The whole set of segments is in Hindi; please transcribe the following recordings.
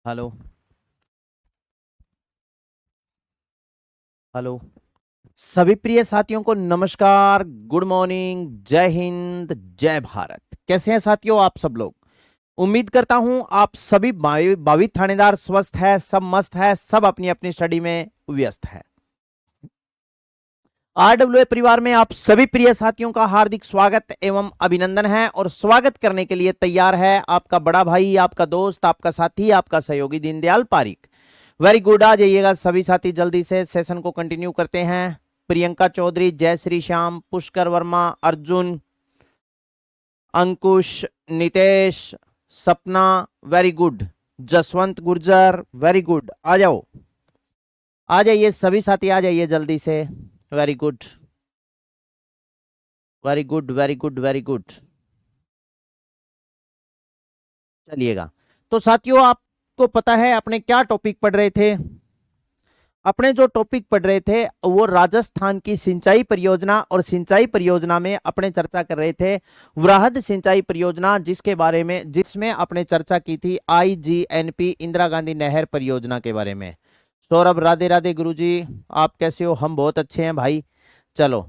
हेलो। हेलो। सभी प्रिय साथियों को नमस्कार, गुड मॉर्निंग, जय हिंद, जय भारत। कैसे हैं साथियों आप सब लोग? उम्मीद करता हूं आप सभी भावी थानेदार स्वस्थ है, सब मस्त है, सब अपनी अपनी स्टडी में व्यस्त है। आरडब्ल्यूए परिवार में आप सभी प्रिय साथियों का हार्दिक स्वागत एवं अभिनंदन है और स्वागत करने के लिए तैयार है आपका बड़ा भाई, आपका दोस्त, आपका साथी, आपका सहयोगी दीनदयाल पारिक। Very good. आ जाइएगा सभी साथी, जल्दी से सेशन को कंटिन्यू करते हैं। प्रियंका चौधरी, जय Shri Shyam, Pushkar Verma, Arjun, Ankush, Nitesh, Sapna, very good. Jaswant Gurjar, very good. आ जाओ, आ जाइए सभी साथी, आ जाइए जल्दी से। Very good, very good, very good, very good. चलिएगा। तो साथियों, आपको पता है अपने क्या टॉपिक पढ़ रहे थे? अपने जो टॉपिक पढ़ रहे थे वो राजस्थान की सिंचाई परियोजना, और सिंचाई परियोजना में अपने चर्चा कर रहे थे वृहद सिंचाई परियोजना, जिसमें अपने चर्चा की थी आईजीएनपी इंदिरा गांधी नहर परियोजना के बारे में। सौरभ, राधे राधे गुरुजी, आप कैसे हो? हम बहुत अच्छे हैं भाई। चलो।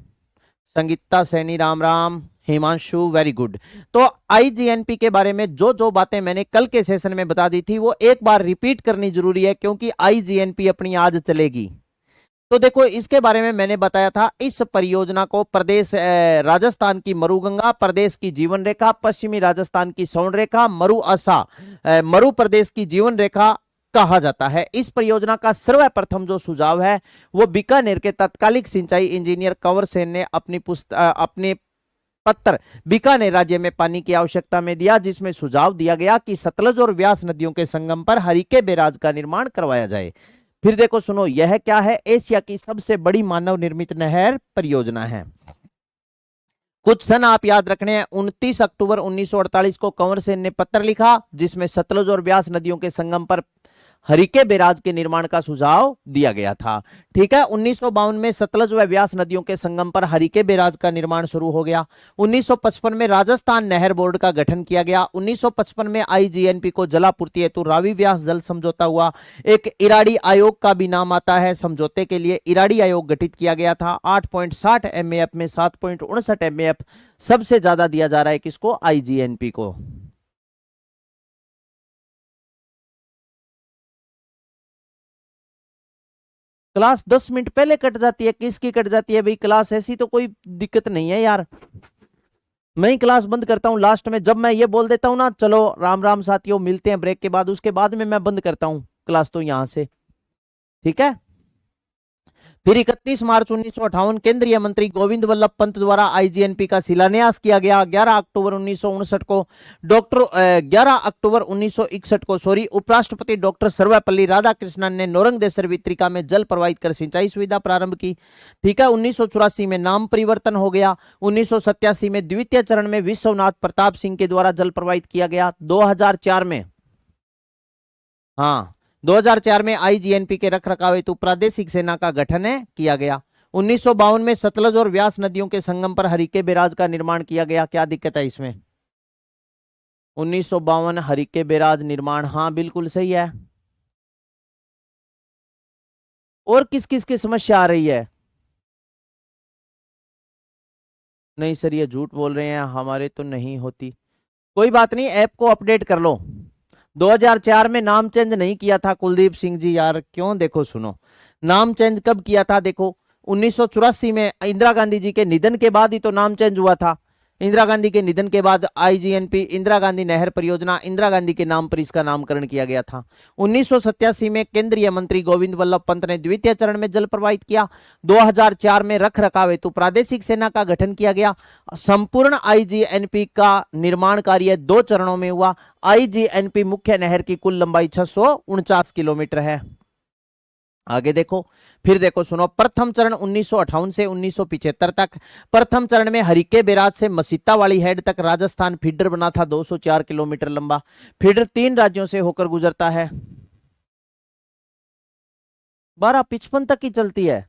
संगीता सैनी, राम राम। Himanshu, very good. तो आईजीएनपी के बारे में जो जो बातें मैंने कल के सेशन में बता दी थी वो एक बार रिपीट करनी जरूरी है, क्योंकि आईजीएनपी अपनी आज चलेगी। तो देखो, इसके बारे में मैंने बताया था, इस परियोजना को प्रदेश राजस्थान की मरुगंगा, प्रदेश की जीवन रेखा, पश्चिमी राजस्थान की स्वर्ण रेखा, मरु असा, मरु प्रदेश की जीवन रेखा कहा जाता है। इस परियोजना का सर्वप्रथम जो सुझाव है वो बीकानेर के तत्कालिक सिंचाई इंजीनियर कंवर सेन ने अपने पत्र बीकानेर राज्य में पानी की आवश्यकता में दिया, जिसमें सुझाव दिया गया कि सतलज और व्यास नदियों के संगम पर हरिके बैराज का निर्माण करवाया जाए। फिर देखो सुनो, यह क्या है? एशिया की सबसे बड़ी मानव निर्मित नहर परियोजना है। कुछ सन आप याद रखने हैं। 29 अक्टूबर 1948 को कंवर सेन ने पत्र लिखा, जिसमें सतलज और व्यास नदियों के संगम पर हरिके बैराज के निर्माण का सुझाव दिया गया था। ठीक है। 1952 में सतलज व व्यास नदियों के संगम पर हरिके बैराज का निर्माण शुरू हो गया। 1955 में राजस्थान नहर बोर्ड का गठन किया गया। 1955 में आईजीएनपी को जलापूर्ति हेतु रावी व्यास जल समझौता हुआ। एक इराडी आयोग का भी नाम आता है समझौते के लिए। इराडी आयोग गठित किया गया था। 8.60 एमएएफ में 7.59 एमएएफ सबसे ज्यादा दिया जा रहा है किसको? आईजीएनपी को। क्लास 10 मिनट पहले कट जाती है, किसकी कट जाती है भाई क्लास? ऐसी तो कोई दिक्कत नहीं है यार। मैं ही क्लास बंद करता हूँ लास्ट में, जब मैं ये बोल देता हूँ ना चलो राम राम साथियों मिलते हैं ब्रेक के बाद, उसके बाद में मैं बंद करता हूँ क्लास तो यहां से। ठीक है। फिर 31 मार्च 1958 केंद्रीय मंत्री गोविंद वल्लभ पंत द्वारा आईजीएनपी का शिलान्यास किया गया। 11 अक्टूबर 1959 को 11 अक्टूबर 1961 को उपराष्ट्रपति डॉक्टर सर्वपल्ली राधाकृष्णन ने नोरंग देसर वित्रिका में जल प्रवाहित कर सिंचाई सुविधा प्रारंभ की। ठीक है। 1984 में नाम परिवर्तन हो गया। 1987 में द्वितीय चरण में विश्वनाथ प्रताप सिंह के द्वारा जल प्रवाहित किया गया। 2004 में, हाँ, 2004 में आईजीएनपी के रखरखाव हेतु प्रादेशिक सेना का गठन है किया गया। 1952 में सतलज और व्यास नदियों के संगम पर हरिके बैराज का निर्माण किया गया। क्या दिक्कत है इसमें? 1952 हरिके बैराज निर्माण, हाँ बिल्कुल सही है। और किस किस की समस्या आ रही है? नहीं सर, ये झूठ बोल रहे हैं, हमारे तो नहीं होती। कोई बात नहीं, ऐप को अपडेट कर लो। 2004 में नाम चेंज नहीं किया था कुलदीप सिंह जी यार, क्यों? देखो सुनो, नाम चेंज कब किया था? देखो 1984 में इंदिरा गांधी जी के निधन के बाद ही तो नाम चेंज हुआ था। इंदिरा गांधी के निधन के बाद आईजीएनपी इंदिरा गांधी नहर परियोजना, इंदिरा गांधी के नाम पर इसका नामकरण किया गया था। 1987 में केंद्रीय मंत्री गोविंद वल्लभ पंत ने द्वितीय चरण में जल प्रवाहित किया। 2004 में रख रखाव हेतु प्रादेशिक सेना का गठन किया गया। संपूर्ण आईजीएनपी का निर्माण कार्य 2 चरणों में हुआ। आईजीएनपी मुख्य नहर की कुल लंबाई 649 किलोमीटर है। आगे देखो, फिर देखो सुनो, प्रथम चरण 1958 से 1975 तक। प्रथम चरण में हरिके बैराज से मसीता वाली हेड तक राजस्थान फीडर बना था, 204 किलोमीटर लंबा। फीडर 3 राज्यों से होकर गुजरता है। 1255 तक की चलती है।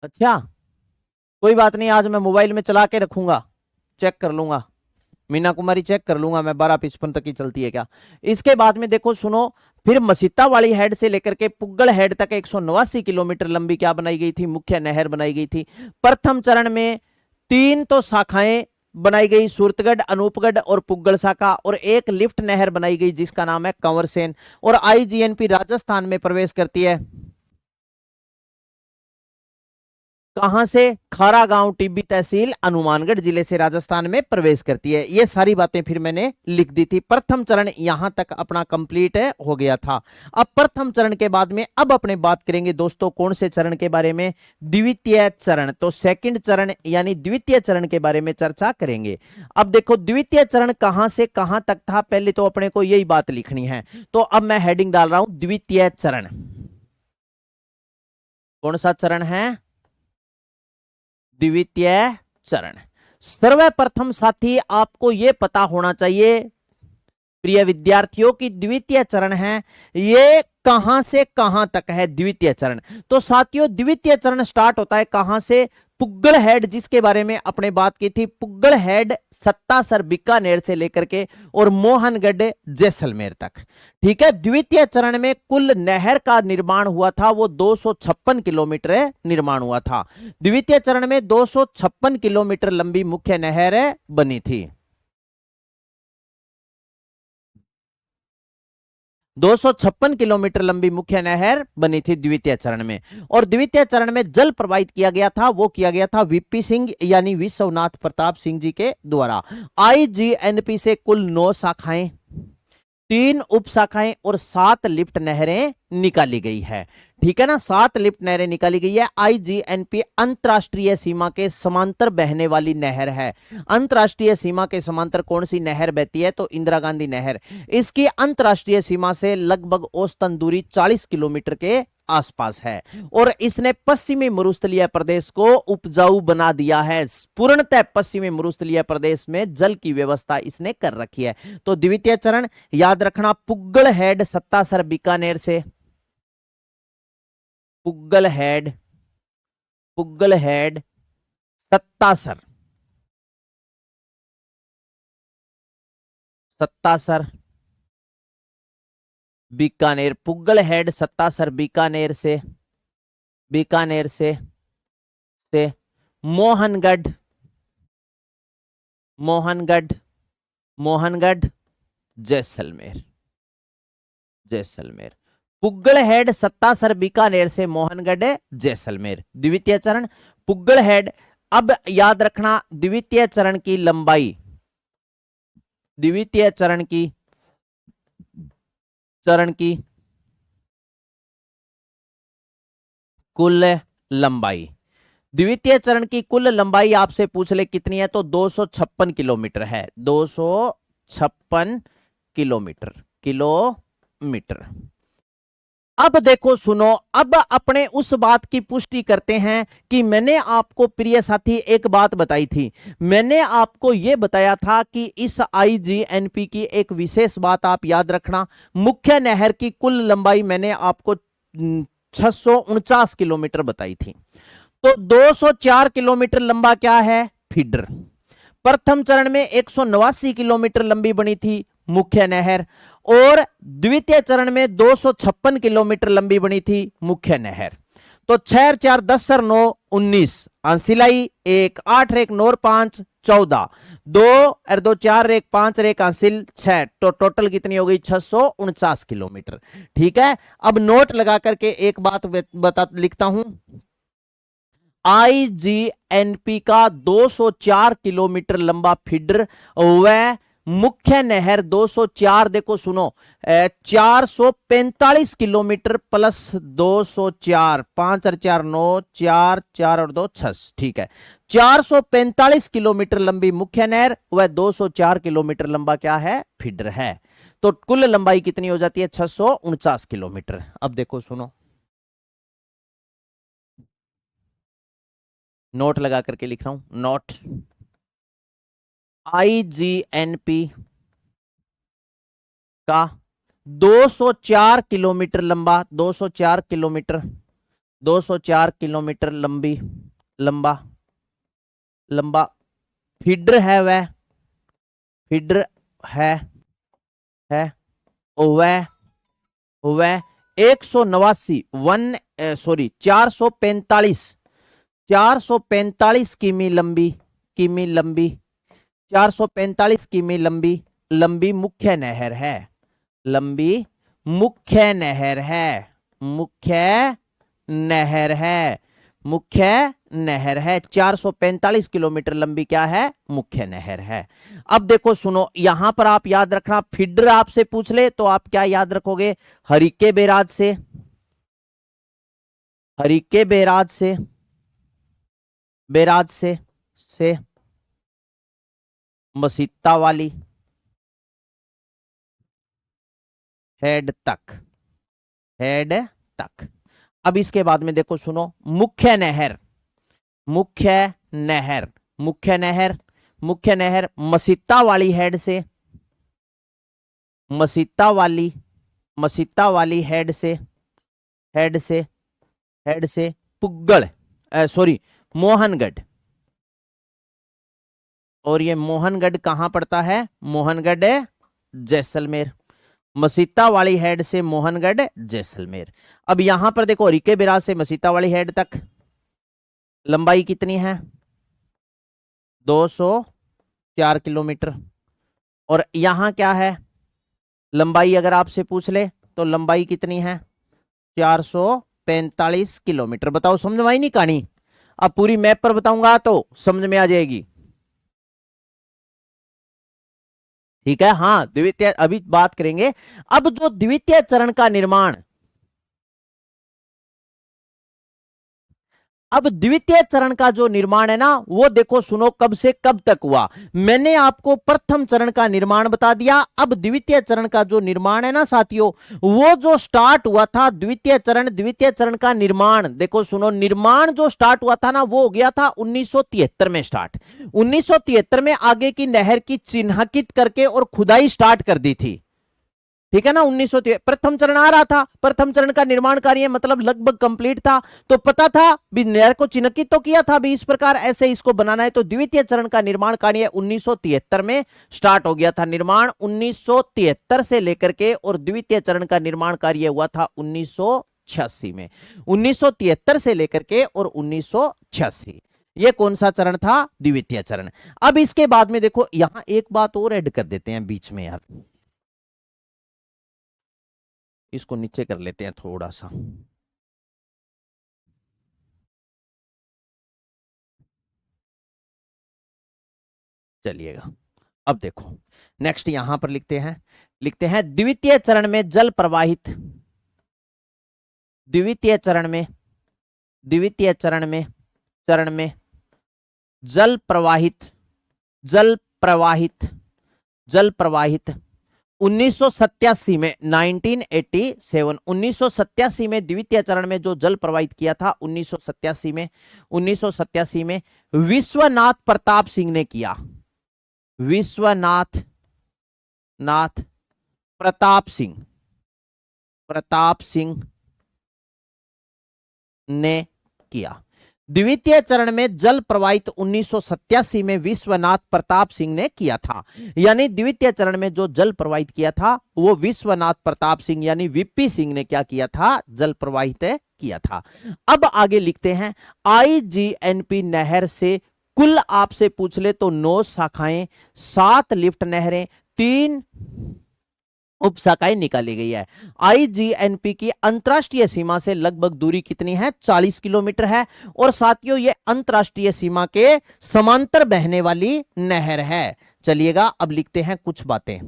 अच्छा, कोई बात नहीं, आज मैं मोबाइल में चला के रखूंगा, चेक कर लूंगा। मीना कुमारी चेक कर लूंगा मैं 1255 तक ही चलती है क्या। इसके बाद में देखो सुनो, फिर मसीता वाली हेड से लेकर के पुग्गल हेड तक 189 किलोमीटर लंबी क्या बनाई गई थी, मुख्य नहर बनाई गई थी। प्रथम चरण में 3 तो शाखाएं बनाई गई, सूरतगढ़, अनूपगढ़ और पुग्गल शाखा, और एक लिफ्ट नहर बनाई गई जिसका नाम है कंवरसेन। और आईजीएनपी राजस्थान में प्रवेश करती है कहां से, खारा गांव टिब्बी तहसील हनुमानगढ़ जिले से राजस्थान में प्रवेश करती है। ये सारी बातें फिर मैंने लिख दी थी। प्रथम चरण यहां तक अपना कंप्लीट हो गया था। अब प्रथम चरण के बाद में अब अपने बात करेंगे दोस्तों कौन से चरण के बारे में, द्वितीय चरण। तो सेकंड चरण यानी द्वितीय चरण के बारे में चर्चा करेंगे। अब देखो द्वितीय चरण कहां से कहां तक था, पहले तो अपने को यही बात लिखनी है। तो अब मैं हेडिंग डाल रहा हूं द्वितीय चरण। कौन सा चरण है, द्वितीय चरण। सर्वप्रथम साथी आपको यह पता होना चाहिए प्रिय विद्यार्थियों की द्वितीय चरण है ये कहां से कहां तक है द्वितीय चरण। तो साथियों द्वितीय चरण स्टार्ट होता है कहां से, पुग्गल हेड जिसके बारे में अपने बात की थी, पुग्गल हेड सत्तासर बीकानेर से लेकर के और मोहनगढ़ जैसलमेर तक। ठीक है, द्वितीय चरण में कुल नहर का निर्माण हुआ था वो 256 किलोमीटर निर्माण हुआ था। द्वितीय चरण में 256 किलोमीटर लंबी मुख्य नहर बनी थी। 256 किलोमीटर लंबी मुख्य नहर बनी थी द्वितीय चरण में। और द्वितीय चरण में जल प्रवाहित किया गया था, वो किया गया था वीपी सिंह यानी विश्वनाथ प्रताप सिंह जी के द्वारा। आईजीएनपी से कुल 9 शाखाएं, 3 उप शाखाएं और 7 लिफ्ट नहरें निकाली गई है। ठीक है ना, 7 लिफ्ट नहरें निकाली गई है। आईजीएनपी अंतरराष्ट्रीय सीमा के समांतर बहने वाली नहर है। अंतरराष्ट्रीय सीमा के समांतर कौन सी नहर बहती है, तो इंदिरा गांधी नहर। इसकी अंतरराष्ट्रीय सीमा से लगभग औसतन दूरी 40 किलोमीटर के आसपास है और इसने पश्चिमी मरुस्थलीय प्रदेश को उपजाऊ बना दिया है। पूर्णतः पश्चिमी मरुस्थलीय प्रदेश में जल की व्यवस्था इसने कर रखी है। तो द्वितीय चरण याद रखना, पुग्गल हेड सत्तासर बीकानेर से, Pugal head, Pugal head Sattasar, Sattasar Bikaner, Pugal head Sattasar Bikaner से, बीकानेर से मोहनगढ़, मोहनगढ़, मोहनगढ़ जैसलमेर, जैसलमेर। पुग्गल हेड सत्तासर बीकानेर से मोहनगढ़ जैसलमेर द्वितीय चरण। पुग्गल हेड, अब याद रखना द्वितीय चरण की लंबाई, द्वितीय चरण की कुल लंबाई, द्वितीय चरण की कुल लंबाई आपसे पूछ ले कितनी है, तो 256 किलोमीटर है। 256 किलोमीटर, किलोमीटर। अब देखो सुनो, अब अपने उस बात की पुष्टि करते हैं कि मैंने आपको प्रिय साथी एक बात बताई थी। मैंने आपको यह बताया था कि इस आईजीएनपी की एक विशेष बात आप याद रखना, मुख्य नहर की कुल लंबाई मैंने आपको 649 किलोमीटर बताई थी। तो 204 किलोमीटर लंबा क्या है, फीडर। प्रथम चरण में 189 किलोमीटर लंबी बनी थी मुख्य नहर और द्वितीय चरण में 256 किलोमीटर लंबी बनी थी मुख्य नहर। तो 6 4 10 और 9 19, आंसिलाई 1 8 1 9 5 14, 2 और 2 4 1 5 और 1 आंसिल 6, तो टोटल कितनी हो गई 649 किलोमीटर। ठीक है, अब नोट लगा करके एक बात बता लिखता हूं, आईजीएनपी का 204 किलोमीटर लंबा फीडर वह मुख्य नहर 204, देखो सुनो 445 किलोमीटर प्लस 204, 5 और 4 9, 4 4 और 2 6, ठीक है 445 किलोमीटर लंबी मुख्य नहर वह 204 किलोमीटर लंबा क्या है, फीडर है। तो कुल लंबाई कितनी हो जाती है 649 किलोमीटर। अब देखो सुनो, नोट लगा करके लिख रहा हूं, नोट आईजीएनपी का 204 किलोमीटर लंबा, 204 किलोमीटर, 204 किलोमीटर लंबी लंबा लंबा फीडर है वह फीडर है वह 189 445 किमी लंबी 445 किमी लंबी मुख्य नहर है। लंबी मुख्य नहर है। मुख्य नहर है 445 किलोमीटर लंबी क्या है? मुख्य नहर है। अब देखो सुनो, यहां पर आप याद रखना, फीडर आपसे पूछ ले तो आप क्या याद रखोगे? हरिके बैराज से मसीता वाली हेड तक। अब इसके बाद में देखो सुनो, मुख्य नहर मसीता वाली हेड से पुग्गल मोहनगढ़। और ये मोहनगढ़ कहां पड़ता है? मोहनगढ़ जैसलमेर। मसीता वाली हेड से मोहनगढ़ जैसलमेर। अब यहां पर देखो, रिके बिराज से मसीता वाली हेड तक लंबाई कितनी है? 204 किलोमीटर। और यहां क्या है लंबाई? अगर आपसे पूछ ले तो लंबाई कितनी है? 445 किलोमीटर। बताओ, समझ में आई नहीं कहानी? अब पूरी मैप पर बताऊंगा तो समझ में आ जाएगी। ठीक है, हाँ, द्वितीय अभी बात करेंगे। अब जो द्वितीय चरण का निर्माण, अब द्वितीय चरण का जो निर्माण है ना, वो देखो सुनो, कब से कब तक हुआ। मैंने आपको प्रथम चरण का निर्माण बता दिया। अब द्वितीय चरण का जो निर्माण है ना साथियों, वो जो स्टार्ट हुआ था द्वितीय चरण का निर्माण, देखो सुनो, निर्माण जो स्टार्ट हुआ था ना, वो हो गया था 1973 में स्टार्ट। 1973 में आगे की नहर की चिन्हित करके और खुदाई स्टार्ट कर दी थी। ठीक है ना? 1903 प्रथम चरण आ रहा था, प्रथम चरण का निर्माण कार्य मतलब लगभग कंप्लीट था। तो पता था भी नहर को चिन्हित तो किया था भी इस प्रकार ऐसे इसको बनाना है। तो द्वितीय चरण का निर्माण कार्य 1973 में स्टार्ट हो गया था। निर्माण 1973 से लेकर के और द्वितीय चरण का निर्माण कार्य हुआ था 1986 में। 1973 से लेकर के और 1986, ये कौन सा चरण था? द्वितीय चरण। अब इसके बाद में देखो, यहां एक बात और ऐड कर देते हैं बीच में यार, इसको नीचे कर लेते हैं थोड़ा सा। चलिएगा, अब देखो नेक्स्ट यहां पर लिखते हैं द्वितीय चरण में जल प्रवाहित, द्वितीय चरण में जल प्रवाहित 1987 में 1987 में द्वितीय चरण में जो जल प्रवाहित किया था 1987 में विश्वनाथ प्रताप सिंह ने किया। विश्वनाथ प्रताप सिंह ने किया। द्वितीय चरण में जल प्रवाहित 1987 में विश्वनाथ प्रताप सिंह ने किया था। यानी द्वितीय चरण में जो जल प्रवाहित किया था वो विश्वनाथ प्रताप सिंह यानी वीपी सिंह ने क्या किया था? जल प्रवाहित किया था। अब आगे लिखते हैं, आईजीएनपी नहर से कुल आपसे पूछ ले तो 9 शाखाएं, 7 लिफ्ट नहरें, 3 उप शाखाएं निकाली गई है। आईजीएनपी की अंतरराष्ट्रीय सीमा से लगभग दूरी कितनी है? 40 किलोमीटर है। और साथियों, ये अंतरराष्ट्रीय सीमा के समांतर बहने वाली नहर है। चलिएगा, अब लिखते हैं कुछ बातें।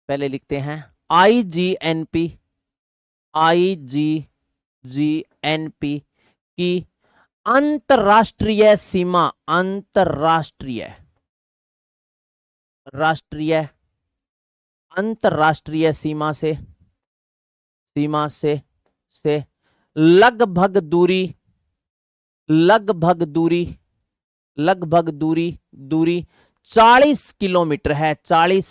पहले लिखते हैं आईजीएनपी की अंतरराष्ट्रीय सीमा, अंतरराष्ट्रीय सीमा से लगभग दूरी 40 किलोमीटर है। 40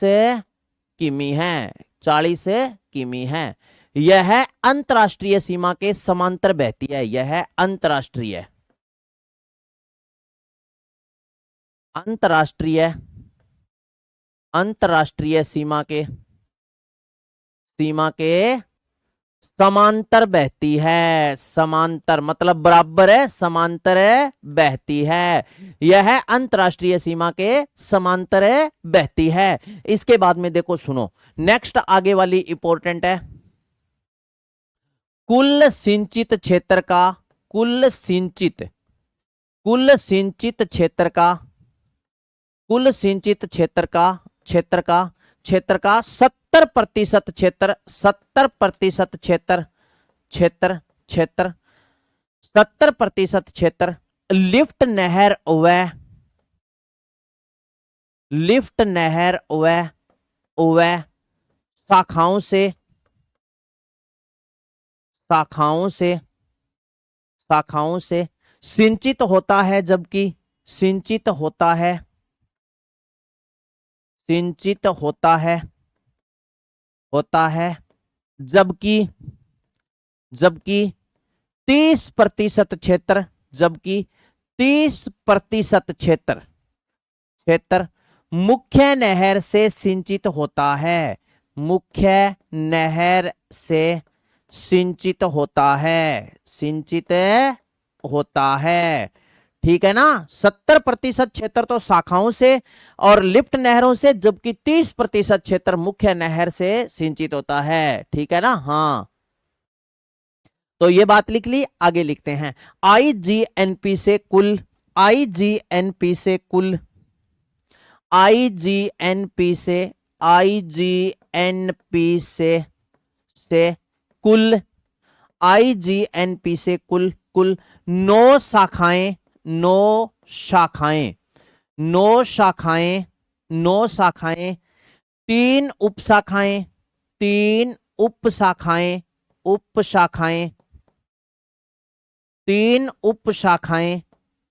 किमी है। यह अंतरराष्ट्रीय सीमा के समांतर बहती है। यह अंतरराष्ट्रीय अंतरराष्ट्रीय अंतरराष्ट्रीय सीमा के समांतर बहती है। समांतर मतलब बराबर है, समांतर है, बहती है। यह है अंतरराष्ट्रीय सीमा के समांतर है, बहती है। इसके बाद में देखो सुनो, नेक्स्ट आगे वाली इंपॉर्टेंट है। कुल सिंचित क्षेत्र का कुल सिंचित क्षेत्र का कुल सिंचित क्षेत्र का 70% क्षेत्र 70% क्षेत्र 70% क्षेत्र लिफ्ट नहर व शाखाओं से सिंचित होता है, जबकि सिंचित होता है जबकि 30% क्षेत्र 30% क्षेत्र मुख्य नहर से सिंचित होता है। मुख्य नहर से सिंचित होता है। ठीक है ना। 70% क्षेत्र तो शाखाओं से और लिफ्ट नहरों से, जबकि 30% क्षेत्र मुख्य नहर से सिंचित होता है। ठीक है ना। हाँ, तो ये बात लिख ली। आगे लिखते हैं, आईजीएनपी से कुल आईजीएनपी से कुल आईजीएनपी से कुल 9 शाखाएं 3 उपशाखाएं 3 उपशाखाएं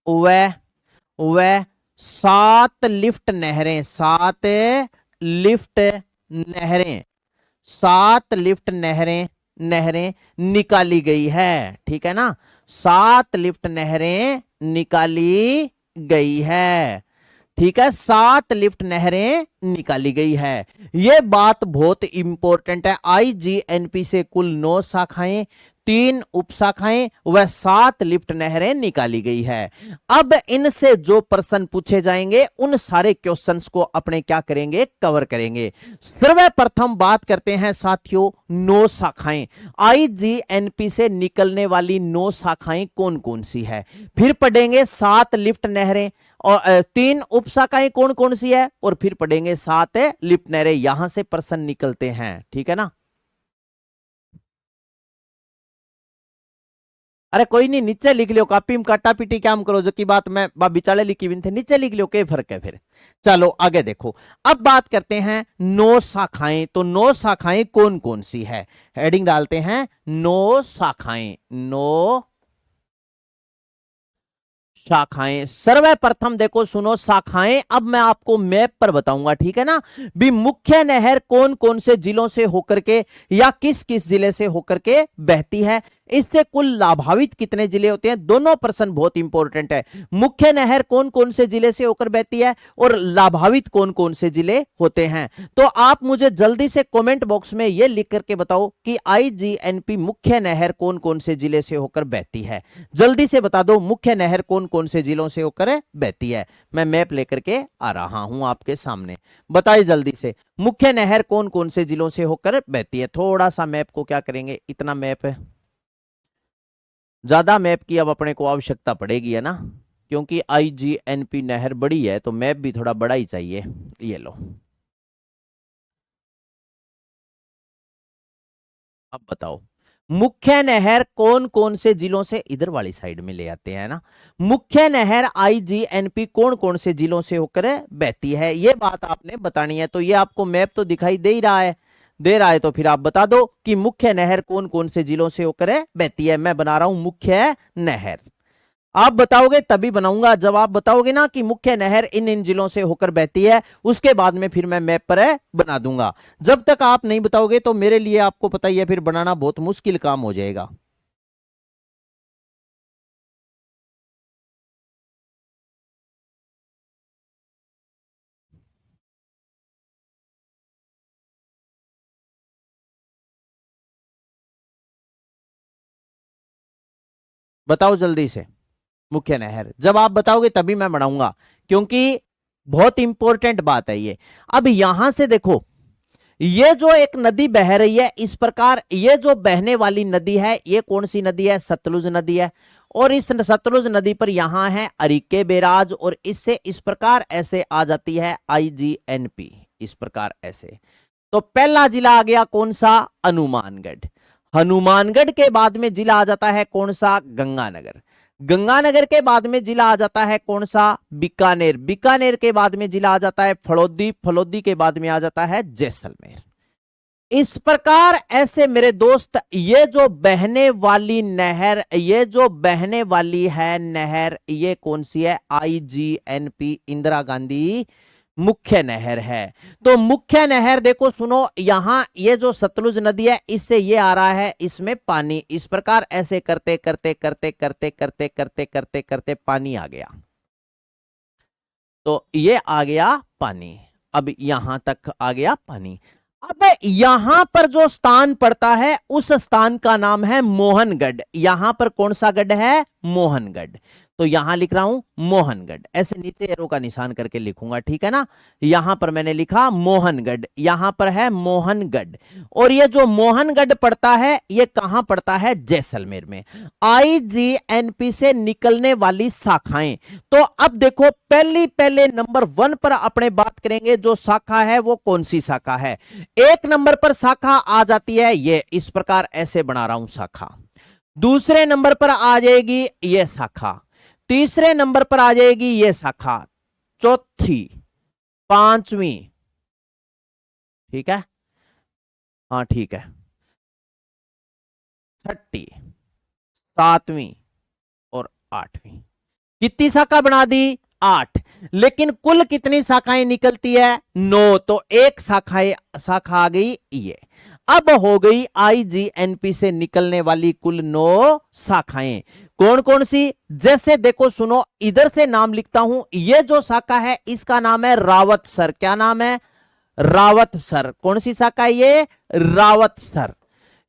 व 7 लिफ्ट नहरें 7 लिफ्ट नहरें निकाली गई है। ठीक है ना। 7 लिफ्ट नहरें निकाली गई है। ठीक है, 7 लिफ्ट नहरें निकाली गई है। यह बात बहुत इंपॉर्टेंट है। आईजीएनपी से कुल 9 शाखाएं 3 उपशाखाएं व 7 लिफ्ट नहरें निकाली गई है। अब इनसे जो प्रश्न पूछे जाएंगे उन सारे क्वेश्चंस को अपने क्या करेंगे, कवर करेंगे। सर्वप्रथम बात करते हैं साथियों 9 शाखाएं। आईजीएनपी से निकलने वाली 9 शाखाएं कौन कौन सी है। फिर पढ़ेंगे 7 लिफ्ट नहरें और 3 उपशाखाएं कौन कौन सी है, और फिर पढ़ेंगे 7 लिफ्ट नहरें। यहां से प्रश्न निकलते हैं। ठीक है ना। अरे कोई नहीं, नीचे लिख लियो, कॉपी में काटा पीटी क्या करो, जो की बात मैं बिचाले लिखी भी थे, नीचे लिख लियो, क्या फर्क है फिर। चलो आगे देखो। अब बात करते हैं 9 शाखाएं। तो 9 शाखाएं कौन कौन सी है, हेडिंग डालते हैं 9 शाखाएं। 9 शाखाएं। सर्वप्रथम देखो सुनो शाखाएं, अब मैं आपको मैप पर बताऊंगा। ठीक है ना। भी मुख्य नहर कौन कौन से जिलों से होकर के या किस किस जिले से होकर के बहती है, इससे कुल लाभान्वित कितने जिले होते हैं, दोनों प्रश्न बहुत इंपॉर्टेंट है। मुख्य नहर कौन कौन से जिले से होकर बहती है और लाभान्वित कौन कौन से जिले होते हैं। तो आप मुझे जल्दी से कमेंट बॉक्स में यह लिख करके बताओ कि आईजीएनपी मुख्य नहर कौन कौन से जिले से होकर बहती है। जल्दी से बता दो मुख्य नहर कौन कौन से जिलों से होकर बहती है। मैं मैप लेकर के आ रहा हूं आपके सामने, बताइए जल्दी से मुख्य नहर कौन कौन से जिलों से होकर बहती है। थोड़ा सा मैप को क्या करेंगे, इतना मैप है, ज्यादा मैप की अब अपने को आवश्यकता पड़ेगी, है ना, क्योंकि आईजीएनपी नहर बड़ी है तो मैप भी थोड़ा बड़ा ही चाहिए। ये लो, अब बताओ मुख्य नहर कौन कौन से जिलों से, इधर वाली साइड में ले आते हैं ना। मुख्य नहर आईजीएनपी कौन कौन से जिलों से होकर बहती है, ये बात आपने बतानी है। तो ये आपको मैप तो दिखाई दे ही रहा है, तो फिर आप बता दो कि मुख्य नहर कौन कौन से जिलों से होकर बहती है। मैं बना रहा हूं मुख्य नहर, आप बताओगे तभी बनाऊंगा। जब आप बताओगे ना कि मुख्य नहर इन इन जिलों से होकर बहती है, उसके बाद में फिर मैं मैप पर बना दूंगा। जब तक आप नहीं बताओगे तो मेरे लिए आपको पता ही है, फिर बनाना बहुत मुश्किल काम हो जाएगा। बताओ जल्दी से। मुख्य नहर जब आप बताओगे तभी मैं बढ़ाऊंगा, क्योंकि बहुत इंपॉर्टेंट बात है ये। अब यहां से देखो, ये जो एक नदी बह रही है इस प्रकार, ये जो बहने वाली नदी है ये कौन सी नदी है? सतलुज नदी है। और इस सतलुज नदी पर यहां है अरिके बैराज, और इससे इस प्रकार ऐसे आ जाती है IGNP, इस प्रकार ऐसे। तो पहला जिला आ गया कौन सा? हनुमानगढ़। हनुमानगढ़ के बाद में जिला आ जाता है कौन सा? गंगानगर। गंगानगर के बाद में जिला आ जाता है कौन सा? बीकानेर। बीकानेर के बाद में जिला आ जाता है फलोदी। फलोदी के बाद में आ जाता है जैसलमेर। इस प्रकार ऐसे मेरे दोस्त, ये जो बहने वाली नहर, ये जो बहने वाली है नहर, ये कौन सी है? IGNP, इंदिरा गांधी मुख्य नहर है। तो मुख्य नहर देखो सुनो, यहां ये जो सतलुज नदी है इससे ये आ रहा है, इसमें पानी इस प्रकार ऐसे करते करते करते करते करते करते करते करते पानी आ गया। तो ये आ गया पानी, अब यहां तक आ गया पानी। अब यहां पर जो स्थान पड़ता है उस स्थान का नाम है मोहनगढ़। यहां पर कौन सा गढ़ है? मोहनगढ़। तो यहां लिख रहा हूं मोहनगढ़, ऐसे नीचे एरो का निशान करके लिखूंगा, ठीक है ना। यहां पर मैंने लिखा मोहनगढ़, यहां पर है मोहनगढ़। और ये जो मोहनगढ़ पड़ता है ये कहां पड़ता है? जैसलमेर में। IGNP से निकलने वाली शाखाएं, तो अब देखो पहले नंबर 1 पर अपने बात करेंगे, जो शाखा है वो कौन सी शाखा है? 1 नंबर पर शाखा आ जाती है ये, इस प्रकार ऐसे बना रहा हूं शाखा। दूसरे नंबर पर आ जाएगी ये शाखा, तीसरे नंबर पर आ जाएगी ये शाखा, चौथी, पांचवी, ठीक है, हाँ ठीक है, छठी, सातवीं और आठवीं। कितनी शाखा बना दी? 8। लेकिन कुल कितनी शाखाएं निकलती है? 9। तो एक शाखा आ गई ये। अब हो गई IGNP से निकलने वाली कुल 9 शाखाएं। कौन कौन सी? जैसे देखो सुनो, इधर से नाम लिखता हूं, ये जो शाखा है इसका नाम है रावतसर। क्या नाम है? रावतसर। कौन सी शाखा है ये? रावतसर।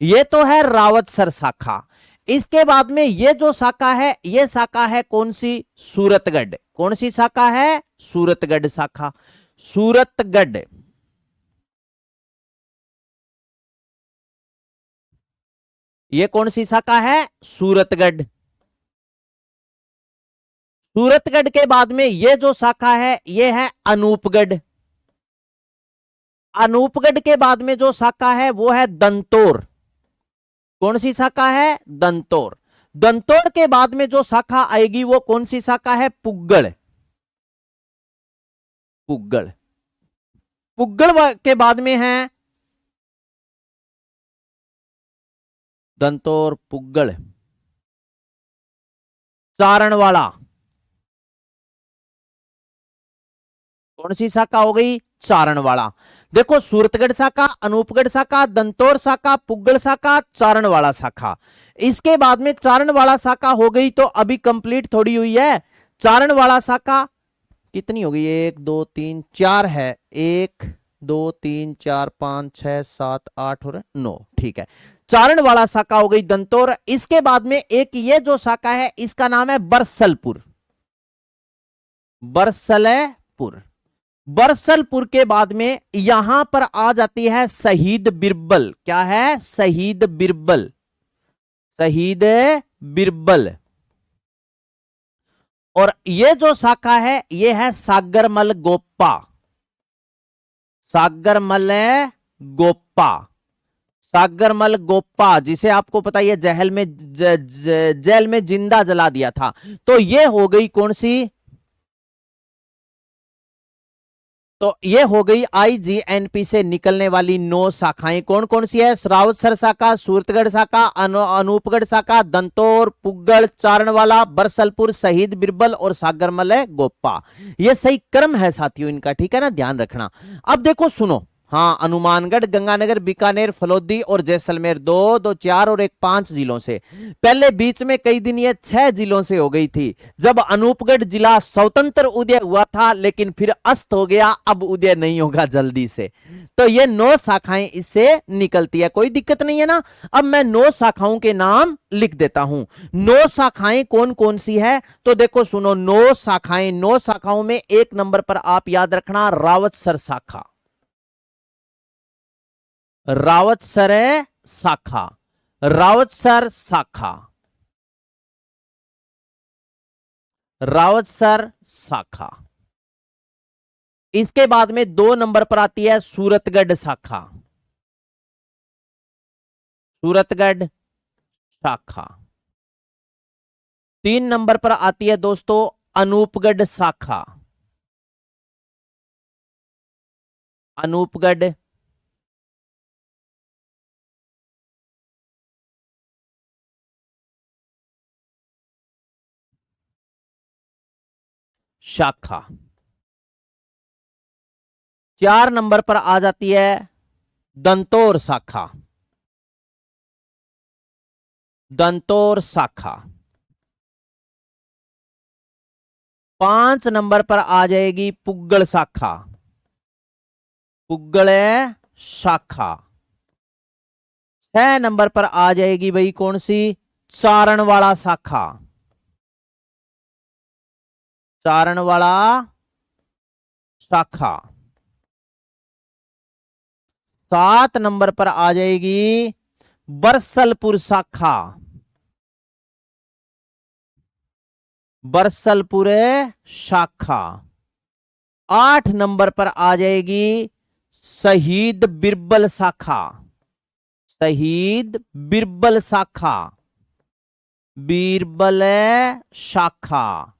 ये तो है रावतसर शाखा। इसके बाद में ये जो शाखा है, ये शाखा है कौन सी? सूरतगढ़। कौन सी शाखा है? सूरतगढ़ शाखा। सूरतगढ़। ये कौन सी शाखा है? सूरतगढ़। सूरतगढ़ के बाद में ये जो शाखा है ये है अनूपगढ़। अनूपगढ़ के बाद में जो शाखा है वो है दंतौर। कौन सी शाखा है? दंतौर। दंतौर के बाद में जो शाखा आएगी वो कौन सी शाखा है? पुग्गल। पुग्गल। पुग्गल के बाद में है दंतौर, पुग्गल, चारणवाला। कौन सी शाखा हो गई? चारणवाला। देखो सूरतगढ़ शाखा, अनूपगढ़ शाखा, दंतौर शाखा, पुग्गल शाखा, चारणवाला शाखा। इसके बाद में चारणवाला शाखा हो गई, तो अभी कंप्लीट थोड़ी हुई है। चारणवाला शाखा कितनी हो गई? 1 2 3 4 है। 1 2 3 4 5 6 7 8 और 9, ठीक है। चारणवाला शाखा हो गई दंतौर। इसके बाद में एक ये जो शाखा है इसका नाम है बरसलपुर। बरसलपुर। बरसलपुर के बाद में यहां पर आ जाती है शहीद बिरबल। क्या है? शहीद बिरबल। शहीद बिरबल। और ये जो शाखा है ये है सागरमल गोप्पा। सागरमल गोप्पा। सागरमल गोप्पा, जिसे आपको पता है जेल में जिंदा जला दिया था। तो ये हो गई कौन सी? तो ये हो गई IGNP से निकलने वाली 9 शाखाएं। कौन कौन सी है? रावतसर शाखा, सूरतगढ़ शाखा, अनूपगढ़ शाखा, दंतौर, पुग्गल, चारणवाला, बरसलपुर, शहीद बिरबल और सागरमल गोप्पा। ये सही क्रम है साथियों इनका, ठीक है ना, ध्यान रखना। अब देखो सुनो, हाँ, हनुमानगढ़, गंगानगर, बीकानेर, फलोदी और जैसलमेर, दो दो 4 और एक 5 जिलों से। पहले बीच में कई दिन ये 6 जिलों से हो गई थी, जब अनूपगढ़ जिला स्वतंत्र उदय हुआ था, लेकिन फिर अस्त हो गया, अब उदय नहीं होगा जल्दी से। तो ये 9 शाखाएं इससे निकलती है, कोई दिक्कत नहीं है ना। अब मैं 9 शाखाओं के नाम लिख देता हूं। 9 शाखाएं कौन कौन सी है, तो देखो सुनो, 9 शाखाएं, 9 शाखाओं में 1 नंबर पर आप याद रखना रावतसर शाखा, रावतसर शाखा, रावतसर शाखा, रावतसर शाखा। इसके बाद में 2 नंबर पर आती है सूरतगढ़ शाखा, सूरतगढ़ शाखा। 3 नंबर पर आती है दोस्तों अनूपगढ़ शाखा, अनूपगढ़ शाखा। 4 नंबर पर आ जाती है दंतोर शाखा, दंतोर शाखा। 5 नंबर पर आ जाएगी पुग्गल शाखा, पुग्गल शाखा। 6 नंबर पर आ जाएगी भाई कौन सी, चारणवाड़ा शाखा, चारणवाड़ा शाखा। 7 नंबर पर आ जाएगी बरसलपुर शाखा, बरसलपुर शाखा। 8 नंबर पर आ जाएगी शहीद बिरबल शाखा, शहीद बिरबल शाखा, बीरबल शाखा।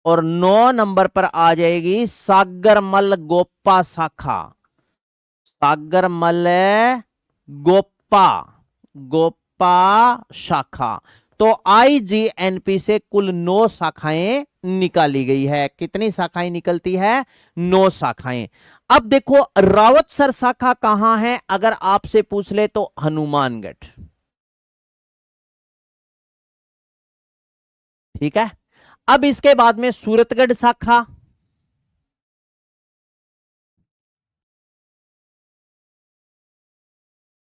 और 9 नंबर पर आ जाएगी सागरमल गोप्पा शाखा, सागरमल गोप्पा, गोप्पा शाखा। तो आईजीएनपी से कुल 9 शाखाएं निकाली गई है। कितनी शाखाएं निकलती है, 9 शाखाएं। अब देखो रावतसर शाखा कहां है, अगर आपसे पूछ ले तो हनुमानगढ़, ठीक है। अब इसके बाद में सूरतगढ़ शाखा,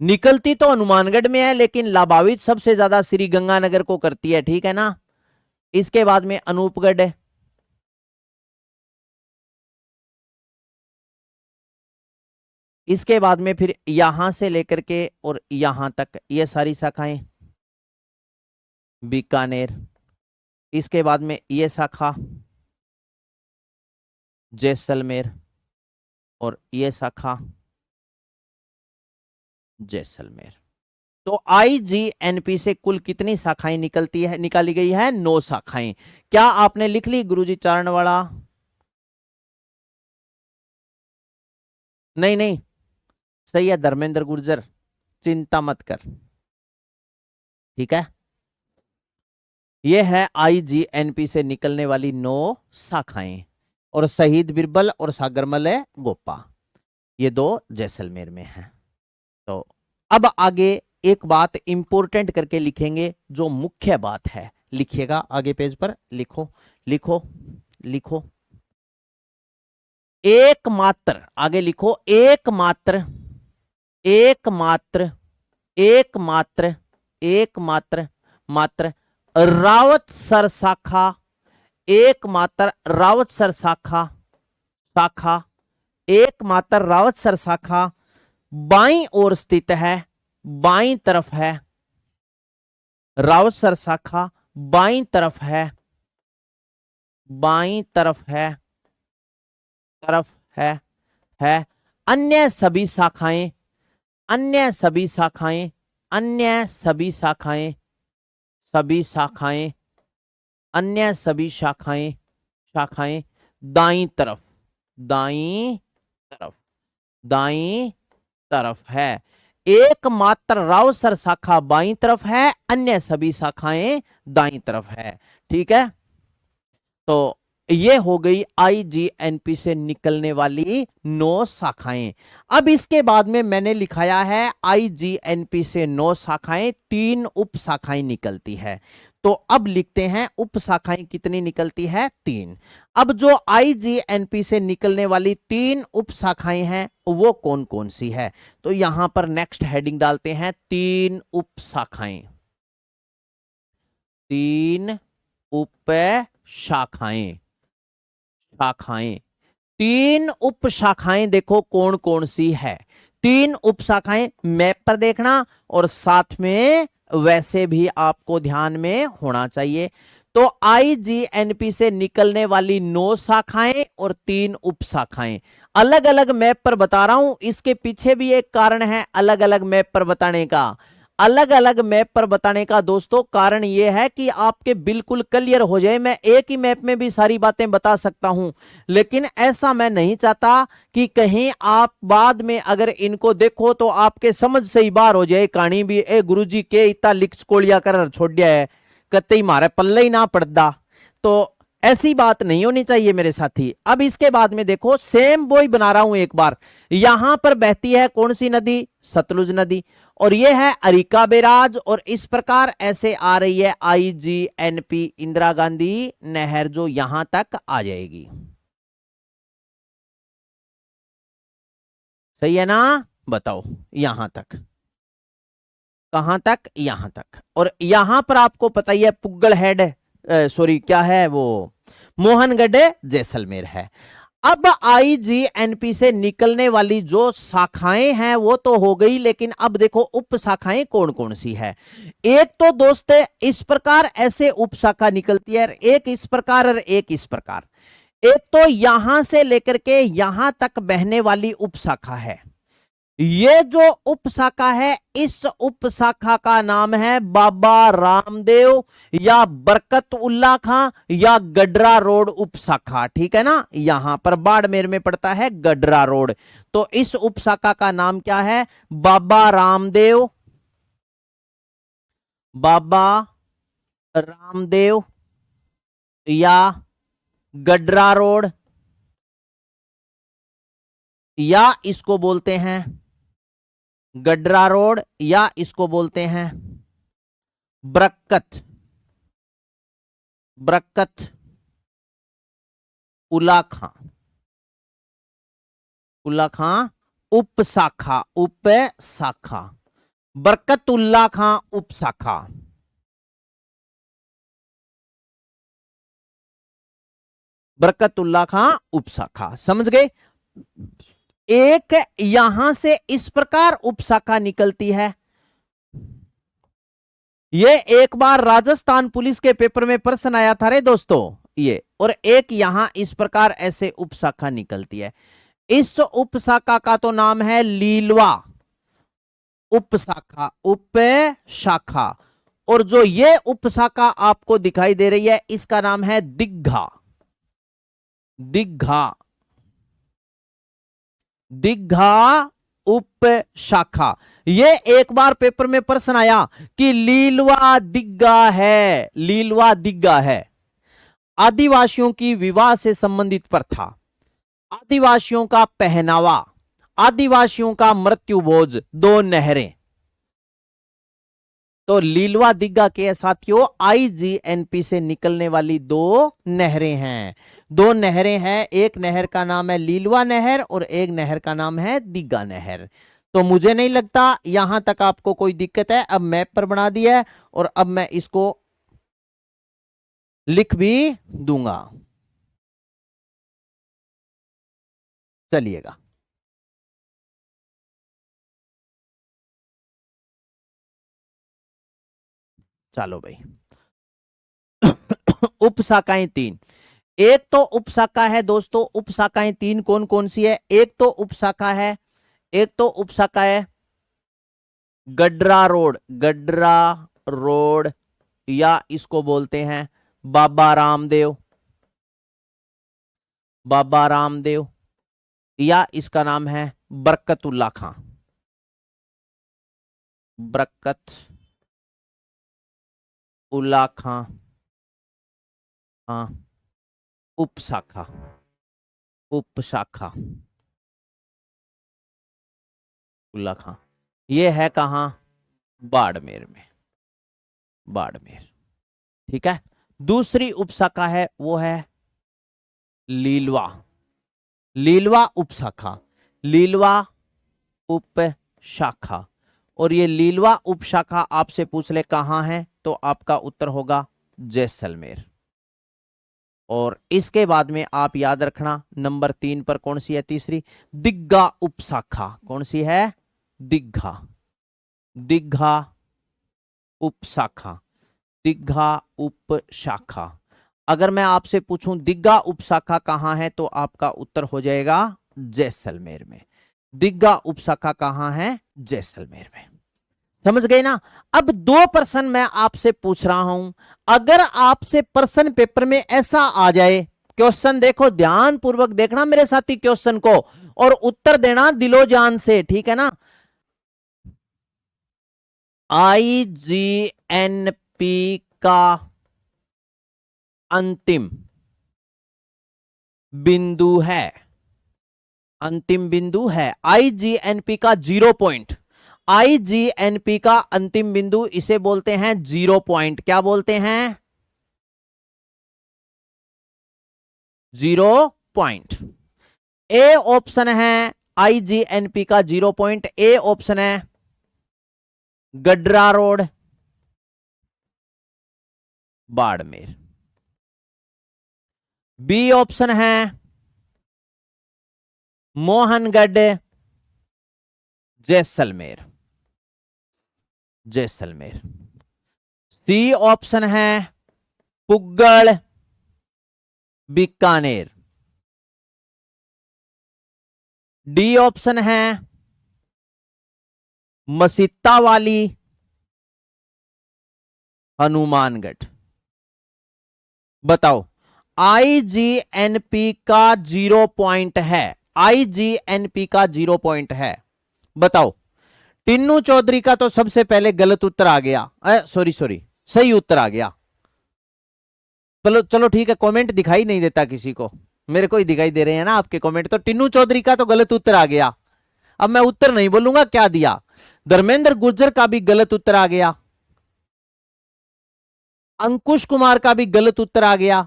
निकलती तो हनुमानगढ़ में है, लेकिन लाभावित सबसे ज्यादा श्री गंगानगर को करती है, ठीक है ना। इसके बाद में अनूपगढ़ है, इसके बाद में फिर यहां से लेकर के और यहां तक ये सारी शाखाएं, बीकानेर। इसके बाद में ये शाखा जैसलमेर, और ये शाखा जैसलमेर। तो आईजीएनपी से कुल कितनी शाखाएं निकलती है, निकाली गई है, 9 शाखाएं। क्या आपने लिख ली गुरुजी चारणवाड़ा? नहीं नहीं, सही है धर्मेंद्र गुर्जर, चिंता मत कर, ठीक है। यह है आईजीएनपी से निकलने वाली 9 शाखाएं, और शहीद बिरबल और सागरमल गोप्पा, ये 2 जैसलमेर में हैं। तो अब आगे एक बात इंपॉर्टेंट करके लिखेंगे, जो मुख्य बात है, लिखिएगा आगे पेज पर, लिखो लिखो लिखो। एकमात्र, आगे लिखो एकमात्र, एकमात्र, एकमात्र, एकमात्र, मात्र रावतसर शाखा, एकमात्र रावतसर शाखा, शाखा, एकमात्र रावतसर शाखा बाईं ओर स्थित है, बाईं तरफ है। रावतसर शाखा बाईं तरफ है, बाईं तरफ है, तरफ है। अन्य सभी शाखाएं, अन्य सभी शाखाएं, अन्य सभी शाखाएं, सभी शाखाएं, अन्य सभी शाखाएं, शाखाएं दाईं तरफ, दाईं तरफ, दाईं तरफ है। एकमात्र रावतसर शाखा बाईं तरफ है, अन्य सभी शाखाएं दाईं तरफ है, ठीक है। तो ये हो गई आईजीएनपी से निकलने वाली 9 शाखाएं। अब इसके बाद में मैंने लिखाया है आईजीएनपी से 9 शाखाएं, 3 उप शाखाएं निकलती है। तो अब लिखते हैं उप शाखाएं कितनी निकलती है, 3। अब जो आईजीएनपी से निकलने वाली 3 उप शाखाएं हैं वो कौन कौन सी है, तो यहां पर नेक्स्ट हेडिंग डालते हैं 3 उप शाखाएं। 3 उप शाखाएं, शाखाएं, 3 उप शाखाएं देखो कौन कौन सी है। 3 उप शाखाएं मैप पर देखना और साथ में वैसे भी आपको ध्यान में होना चाहिए। तो आईजीएनपी से निकलने वाली 9 शाखाएं और 3 उप शाखाएं अलग अलग मैप पर बता रहा हूं। इसके पीछे भी एक कारण है अलग अलग मैप पर बताने का। अलग अलग मैप पर बताने का दोस्तों कारण यह है कि आपके बिल्कुल क्लियर हो जाए। मैं एक ही मैप में भी सारी बातें बता सकता हूं, लेकिन ऐसा मैं नहीं चाहता कि कहीं आप बाद में अगर इनको देखो तो आपके समझ से ही बाहर हो जाए कहानी भी, ए गुरुजी के इतना लिख कोलिया कर छोड़ दिया है, कते ही मारे पल्ले ही ना पड़दा। तो ऐसी बात नहीं होनी चाहिए मेरे साथी। अब इसके बाद में देखो सेम बोई बना रहा हूं एक बार। यहां पर बहती है कौन सी नदी, सतलुज नदी, और ये है अरिका बैराज, और इस प्रकार ऐसे आ रही है आईजीएनपी इंदिरा गांधी नहर जो यहां तक आ जाएगी। सही है ना, बताओ यहां तक, कहां तक, यहां तक। और यहां पर आपको पता ही है पुग्गल हेड, सॉरी क्या है वो, मोहनगढ़ जैसलमेर है। अब आईजीएनपी से निकलने वाली जो शाखाएं हैं वो तो हो गई, लेकिन अब देखो उप शाखाएं कौन कौन सी है। एक तो दोस्त इस प्रकार ऐसे उप शाखा निकलती है, एक इस प्रकार और एक इस प्रकार। एक तो यहां से लेकर के यहां तक बहने वाली उप शाखा है। ये जो उप शाखा है इस उप शाखा का नाम है बाबा रामदेव या बरकत उल्ला खां या गडरा रोड उप शाखा। ठीक है ना, यहां पर बाड़मेर में पड़ता है गडरा रोड। तो इस उप शाखा का नाम क्या है, बाबा रामदेव, बाबा रामदेव या गडरा रोड, या इसको बोलते हैं गडरा रोड, या इसको बोलते हैं बरकत, बरकत उल्ला खां, उल्ला खां उप शाखा, उप शाखा, बरकतुल्ला खां उप शाखा। बरकतुल्ला खां उप शाखा, समझ गए। एक यहां से इस प्रकार उप शाखा निकलती है। ये एक बार राजस्थान पुलिस के पेपर में प्रश्न आया था रे दोस्तों ये। और एक यहां इस प्रकार ऐसे उप शाखा निकलती है। इस उप शाखा का तो नाम है लीलवा उप शाखा, उप शाखा। और जो ये उप शाखा आपको दिखाई दे रही है इसका नाम है दिग्घा, दिग्घा, दिग्घा उप शाखा। ये एक बार पेपर में प्रश्न आया कि लीलवा दिग्गा है, लीलवा दिग्गा है। आदिवासियों की विवाह से संबंधित प्रथा, आदिवासियों का पहनावा, आदिवासियों का मृत्यु भोज, 2 नहरें। तो लीलवा दिग्गा के साथियों आईजीएनपी से निकलने वाली 2 नहरें हैं। 2 नहरें हैं, एक नहर का नाम है लीलवा नहर और एक नहर का नाम है दिग्गा नहर। तो मुझे नहीं लगता यहां तक आपको कोई दिक्कत है। अब मैप पर बना दिया है और अब मैं इसको लिख भी दूंगा, चलिएगा। चलो भाई उप शाखाएं 3। एक तो उप शाखा है दोस्तों, उप शाखाएं 3 कौन कौन सी है। एक तो उप शाखा है, एक तो उप शाखा है गडरा रोड, गडरा रोड, या इसको बोलते हैं बाबा रामदेव, बाबा रामदेव, या इसका नाम है बरकतुल्ला खां, बरकत उल्ला खां, हाँ उपशाखा, उपशाखा कुल्लाखां, ये है कहां? बाड़मेर में, बाड़मेर। ठीक है। दूसरी उपशाखा है वो है लीलवा, लीलवा उपशाखा, लीलवा उपशाखा। और ये लीलवा उपशाखा आपसे पूछ ले कहां है, तो आपका उत्तर होगा जैसलमेर। और इसके बाद में आप याद रखना नंबर 3 पर कौन सी है? तीसरी, दिग्गा उपशाखा। कौन सी है? दिग्गा, दिग्गा उपशाखा, दिग्गा उपशाखा। अगर मैं आपसे पूछूं दिग्गा उपशाखा कहां है, तो आपका उत्तर हो जाएगा जैसलमेर में। दिग्गा उपशाखा कहां है? जैसलमेर में। समझ गए ना? अब 2 प्रश्न मैं आपसे पूछ रहा हूं। अगर आपसे प्रश्न पेपर में ऐसा आ जाए, क्वेश्चन देखो ध्यान पूर्वक देखना मेरे साथी क्वेश्चन को, और उत्तर देना दिलो जान से, ठीक है ना? आईजीएनपी का अंतिम बिंदु है, अंतिम बिंदु है आईजीएनपी का 0 पॉइंट, आईजीएनपी का अंतिम बिंदु इसे बोलते हैं 0 पॉइंट। क्या बोलते हैं? 0 पॉइंट। ए ऑप्शन है आईजीएनपी का 0 पॉइंट, ए ऑप्शन है गड्रा रोड, बाड़मेर। बी ऑप्शन है मोहनगढ़, जैसलमेर, जैसलमेर। सी ऑप्शन है पुग्गल, बीकानेर। डी ऑप्शन है मसीता वाली, हनुमानगढ़। बताओ, आईजीएनपी का 0 पॉइंट है, आईजीएनपी का 0 पॉइंट है। बताओ। टिन्नू चौधरी का तो सबसे पहले गलत उत्तर आ गया, सॉरी सॉरी, सही उत्तर आ गया। चलो चलो ठीक है, कमेंट दिखाई नहीं देता किसी को, मेरे को ही दिखाई दे रहे हैं ना आपके कमेंट। तो टिन्नू चौधरी का तो गलत उत्तर आ गया। अब मैं उत्तर नहीं बोलूंगा क्या दिया। धर्मेंद्र गुर्जर का भी गलत उत्तर आ गया, अंकुश कुमार का भी गलत उत्तर आ गया,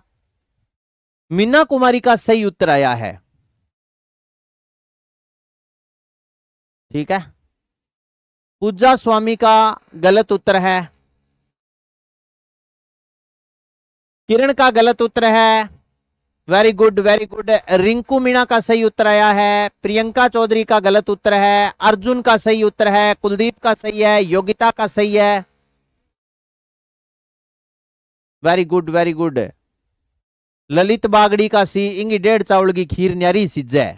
मीना कुमारी का सही उत्तर आया है। ठीक है। पूजा स्वामी का गलत उत्तर है, किरण का गलत उत्तर है, very good very good. Rinku Meena का सही उत्तर आया है, प्रियंका चौधरी का गलत उत्तर है, अर्जुन का सही उत्तर है, कुलदीप का सही है, योगिता का सही है। Very good very good. Lalit Bagdi का सी, इंगी 1.5 चावल की खीर न्यारी सिज्जै।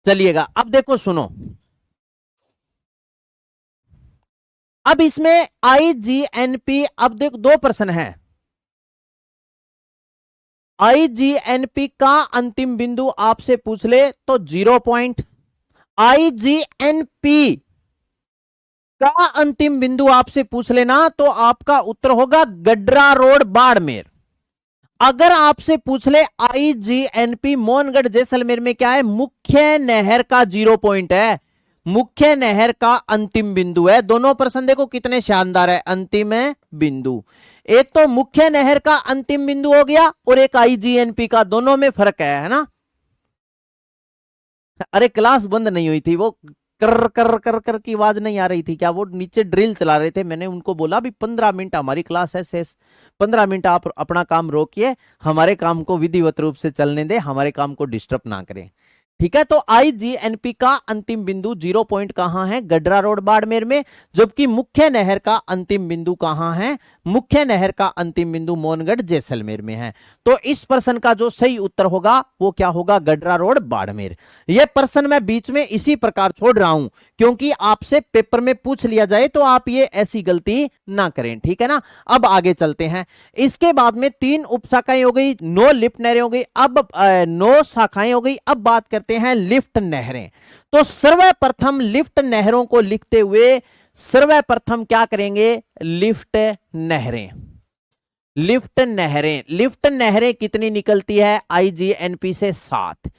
चलिएगा अब देखो सुनो, अब इसमें आईजीएनपी, अब देखो दो प्रश्न है। आईजीएनपी का अंतिम बिंदु आपसे पूछ ले तो 0 पॉइंट, आईजीएनपी का अंतिम बिंदु आपसे पूछ लेना तो आपका उत्तर होगा गड्रा रोड बाड़मेर। अगर आपसे पूछ ले आईजीएनपी मोहनगढ़ जैसलमेर में क्या है, मुख्य नहर का 0 पॉइंट है, मुख्य नहर का अंतिम बिंदु है। दोनों प्रश्न देखो कितने शानदार है, अंतिम है बिंदु। एक तो मुख्य नहर का अंतिम बिंदु हो गया और एक आईजीएनपी का, दोनों में फर्क है ना। अरे क्लास बंद नहीं हुई थी, वो कर कर कर कर की आवाज नहीं आ रही थी क्या, वो नीचे ड्रिल चला रहे थे। मैंने उनको बोला भी 15 मिनट हमारी क्लास है शेष, 15 मिनट आप अपना काम रोकिए, हमारे काम को विधिवत रूप से चलने दे, हमारे काम को डिस्टर्ब ना करें, ठीक है। तो आईजीएनपी का अंतिम बिंदु 0 पॉइंट कहां है, गड्रा रोड बाड़मेर में, जबकि मुख्य नहर का अंतिम बिंदु कहां है, मुख्य नहर का अंतिम बिंदु मोहनगढ़ जैसलमेर में है। तो इस प्रश्न का जो सही उत्तर होगा वो क्या होगा, गड्रा रोड बाड़मेर। यह प्रश्न मैं बीच में इसी प्रकार छोड़ रहा हूं क्योंकि आपसे पेपर में पूछ लिया जाए तो आप ये ऐसी गलती ना करें, ठीक है ना। अब आगे चलते हैं, इसके बाद में 3 उपशाखाएं हो गई, 9 लिफ्ट नहरें हो गई, अब 9 शाखाएं हो गई। अब बात करते हैं लिफ्ट नहरें। तो सर्वप्रथम लिफ्ट नहरों को लिखते हुए सर्वप्रथम क्या करेंगे, लिफ्ट नहरें। लिफ्ट नहरें, लिफ्ट नहरें कितनी निकलती है, आईजीएनपी से 7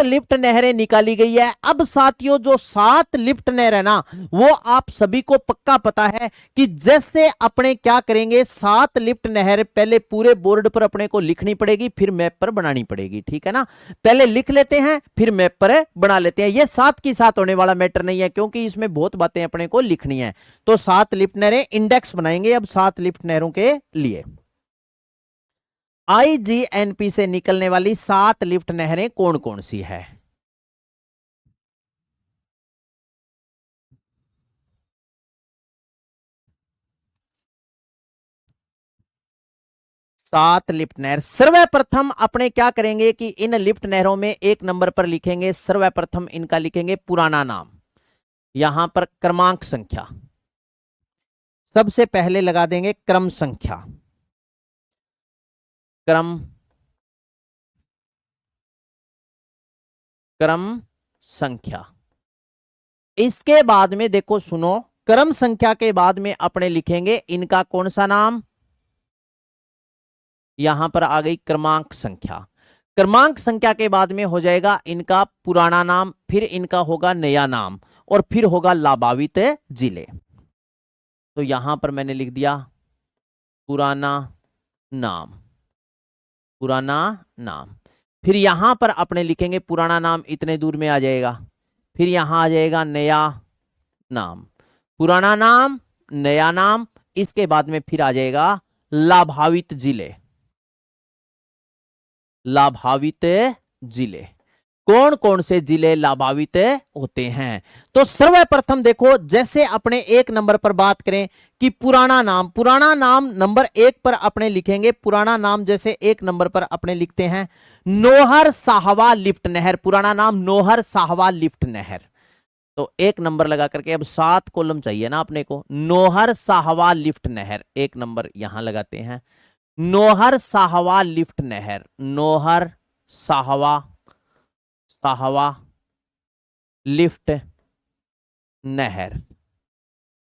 लिफ्ट नहरें निकाली गई है। अब साथियों जो 7 लिफ्ट नहर है ना, वो आप सभी को पक्का पता है कि जैसे अपने क्या करेंगे, 7 लिफ्ट नहर पहले पूरे बोर्ड पर अपने को लिखनी पड़ेगी, फिर मैप पर बनानी पड़ेगी, ठीक है ना। पहले लिख लेते हैं फिर मैप पर बना लेते हैं। ये 7 की 7 होने वाला मैटर नहीं है क्योंकि इसमें बहुत बातें अपने को लिखनी है। तो 7 लिफ्ट नहरें, इंडेक्स बनाएंगे अब 7 लिफ्ट नहरों के लिए। आईजीएनपी से निकलने वाली 7 लिफ्ट नहरें कौन कौन सी है, सात लिफ्ट नहर। सर्वप्रथम अपने क्या करेंगे कि इन लिफ्ट नहरों में 1 नंबर पर लिखेंगे, सर्वप्रथम इनका लिखेंगे पुराना नाम, यहां पर क्रमांक संख्या सबसे पहले लगा देंगे, क्रम संख्या, क्रम संख्या। इसके बाद में देखो सुनो, क्रम संख्या के बाद में अपने लिखेंगे इनका कौन सा नाम, यहां पर आ गई क्रमांक संख्या। क्रमांक संख्या के बाद में हो जाएगा इनका पुराना नाम, फिर इनका होगा नया नाम और फिर होगा लाभावित जिले। तो यहां पर मैंने लिख दिया पुराना नाम, पुराना नाम। फिर यहां पर अपने लिखेंगे पुराना नाम इतने दूर में आ जाएगा, फिर यहां आ जाएगा नया नाम, पुराना नाम नया नाम। इसके बाद में फिर आ जाएगा लाभावित जिले, लाभावित जिले। कौन कौन से जिले लाभावित होते हैं, तो सर्वप्रथम देखो जैसे अपने 1 नंबर पर बात करें कि पुराना नाम, पुराना नाम नंबर 1 पर अपने लिखेंगे, पुराना नाम जैसे 1 नंबर पर अपने लिखते हैं नोहर साहवा लिफ्ट नहर, पुराना नाम नोहर साहवा लिफ्ट नहर। तो 1 नंबर लगा करके अब 7 कॉलम चाहिए ना अपने को, नोहर साहवा लिफ्ट नहर 1 नंबर यहां लगाते हैं, नोहर साहवा लिफ्ट नहर, नोहर साहवा, साहवा लिफ्ट नहर,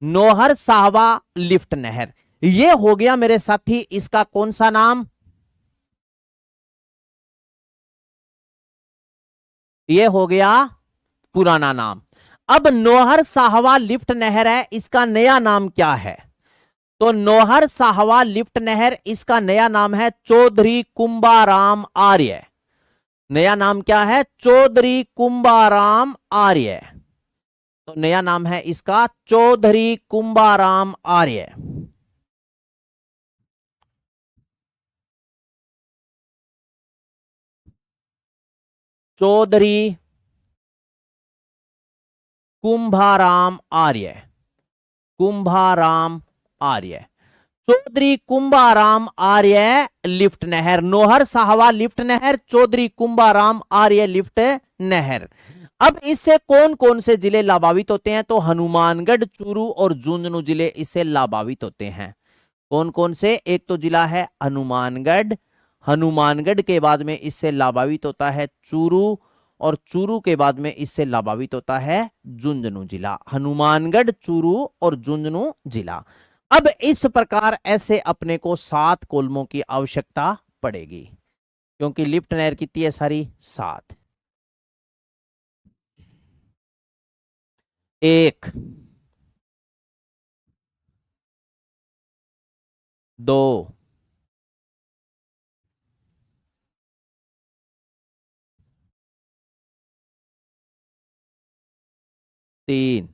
नोहर साहवा लिफ्ट नहर। ये हो गया मेरे साथी इसका कौन सा नाम, ये हो गया पुराना नाम। अब नोहर साहवा लिफ्ट नहर है, इसका नया नाम क्या है, तो नोहर साहवा लिफ्ट नहर इसका नया नाम है चौधरी कुंभाराम आर्य। नया नाम क्या है, चौधरी कुंभाराम आर्य। तो नया नाम है इसका चौधरी कुंभाराम आर्य। चौधरी कुंभाराम आर्य, कुंभाराम आर्य, चौधरी कुंभाराम आर्य लिफ्ट नहर, नोहर साहवा लिफ्ट नहर, चौधरी कुंभाराम आर्य लिफ्ट नहर। अब इससे कौन कौन से जिले लाभान्वित होते हैं? तो हनुमानगढ़, चूरू और झुंझुनू जिले इससे लाभान्वित होते हैं। कौन कौन से? एक तो जिला है हनुमानगढ़, हनुमानगढ़ के बाद में इससे लाभान्वित होता है चूरू, और चूरू के बाद में इससे लाभान्वित होता है झुंझुनू जिला। हनुमानगढ़, चूरू और झुंझुनू जिला। अब इस प्रकार ऐसे अपने को 7 कॉलमों की आवश्यकता पड़ेगी, क्योंकि लिफ्ट नहर कितनी है सारी? 7। 1, 2, 3,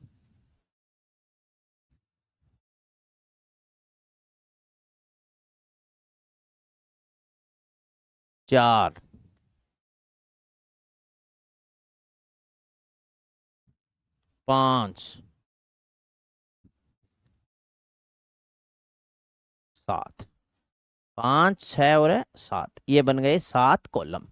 4, 5, 7। 5, 6 और 7, ये बन गए 7 कॉलम।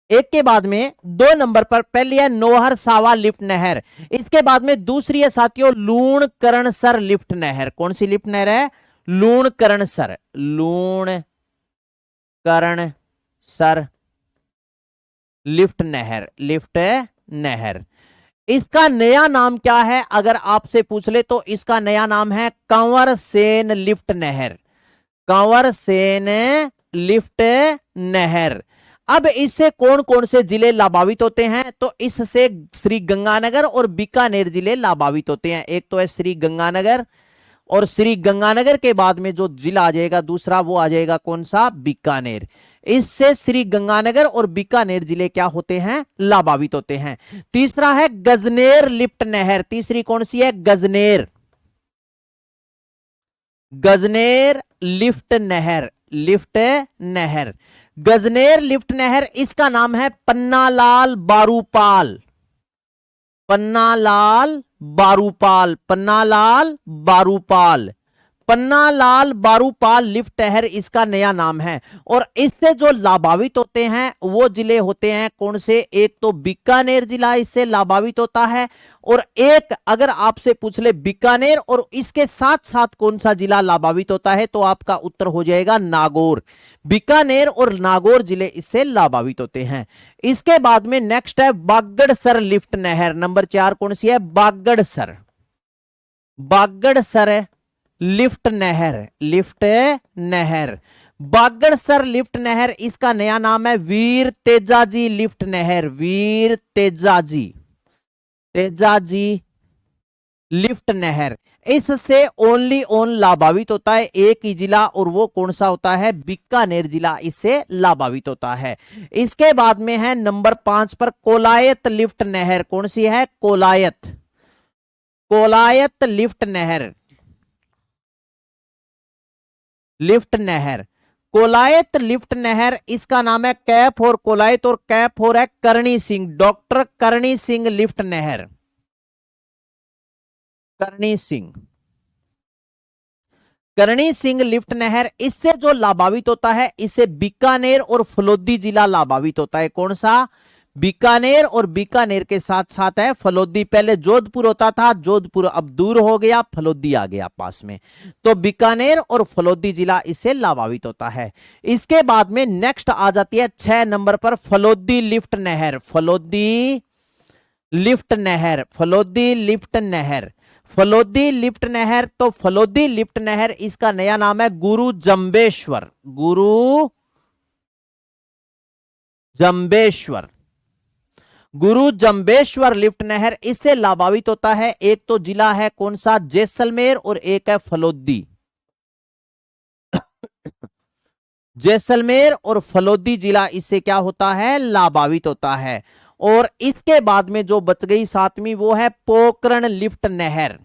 एक के बाद में 2 नंबर पर पहली है नोहर सावा लिफ्ट नहर। इसके बाद में दूसरी है साथियों लूण करणसर लिफ्ट नहर। कौन सी लिफ्ट नहर है? लूण करणसर, लूण करणसर लिफ्ट नहर, लिफ्ट नहर। इसका नया नाम क्या है? अगर आपसे पूछ ले तो इसका नया नाम है कंवर सेन लिफ्ट नहर, कंवर सेन लिफ्ट नहर। अब इससे कौन कौन से जिले लाभान्वित होते हैं? तो इससे श्री गंगानगर और बीकानेर जिले लाभान्वित होते हैं। एक तो है श्री गंगानगर, और श्री गंगानगर के बाद में जो जिला आ जाएगा दूसरा, वो आ जाएगा कौन सा? बीकानेर। इससे श्री गंगानगर और बीकानेर जिले क्या होते हैं? लाभान्वित होते हैं। तीसरा है गजनेर लिफ्ट नहर। तीसरी कौन सी है? गजनेर, गजनेर लिफ्ट नहर, लिफ्ट नहर। गजनेर लिफ्ट नहर, इसका नाम है पन्नालाल बारूपाल, पन्नालाल बारूपाल, पन्नालाल बारूपाल, पन्नालाल बारूपाल लिफ्ट नहर इसका नया नाम है। और इससे जो लाभान्वित होते हैं वो जिले होते हैं कौन से? एक तो बीकानेर जिला इससे लाभान्वित होता है, और एक अगर आपसे पूछ ले बीकानेर और इसके साथ साथ कौन सा जिला लाभान्वित होता है, तो आपका उत्तर हो जाएगा नागौर। बीकानेर और नागौर जिले इससे लाभान्वित होते हैं। इसके बाद में नेक्स्ट है बागड़सर लिफ्ट नहर। नंबर 4 कौन सी है? बागड़सर, बागड़सर लिफ्ट नहर, लिफ्ट नहर। बागड़सर लिफ्ट नहर इसका नया नाम है वीर तेजाजी लिफ्ट नहर, वीर तेजाजी, तेजाजी लिफ्ट नहर। इससे ओनली ओन लाभान्वित होता है एक ही जिला, और वो कौन सा होता है? बीकानेर जिला इससे लाभान्वित होता है। इसके बाद में है नंबर 5 पर कोलायत लिफ्ट नहर। कौन सी है? कोलायत, कोलायत लिफ्ट नहर, लिफ्ट नहर। कोलायत लिफ्ट नहर इसका नाम है कैफ और कोलायत, और कैफ और है करणी सिंह, डॉक्टर करणी सिंह लिफ्ट नहर, करणी सिंह, करणी सिंह लिफ्ट नहर। इससे जो लाभान्वित होता है इससे बीकानेर और फलोदी जिला लाभान्वित होता है। कौन सा? बीकानेर, और बीकानेर के साथ साथ है फलोदी। पहले जोधपुर होता था, जोधपुर अब दूर हो गया, फलोदी आ गया पास में, तो बीकानेर और फलोदी जिला इससे लाभान्वित होता है। इसके बाद में नेक्स्ट आ जाती है 6 नंबर पर फलोदी लिफ्ट नहर, फलोदी लिफ्ट नहर, फलोदी लिफ्ट नहर, फलोदी लिफ्ट नहर। तो फलोदी लिफ्ट नहर इसका नया नाम है गुरु जंबेश्वर, गुरु जंबेश्वर, गुरु जंबेश्वर लिफ्ट नहर। इससे लाभान्वित होता है एक तो जिला है कौन सा? जैसलमेर, और एक है फलोदी। जैसलमेर और फलोदी जिला इससे क्या होता है? लाभान्वित होता है। और इसके बाद में जो बच गई 7वीं, वो है पोकरण लिफ्ट नहर।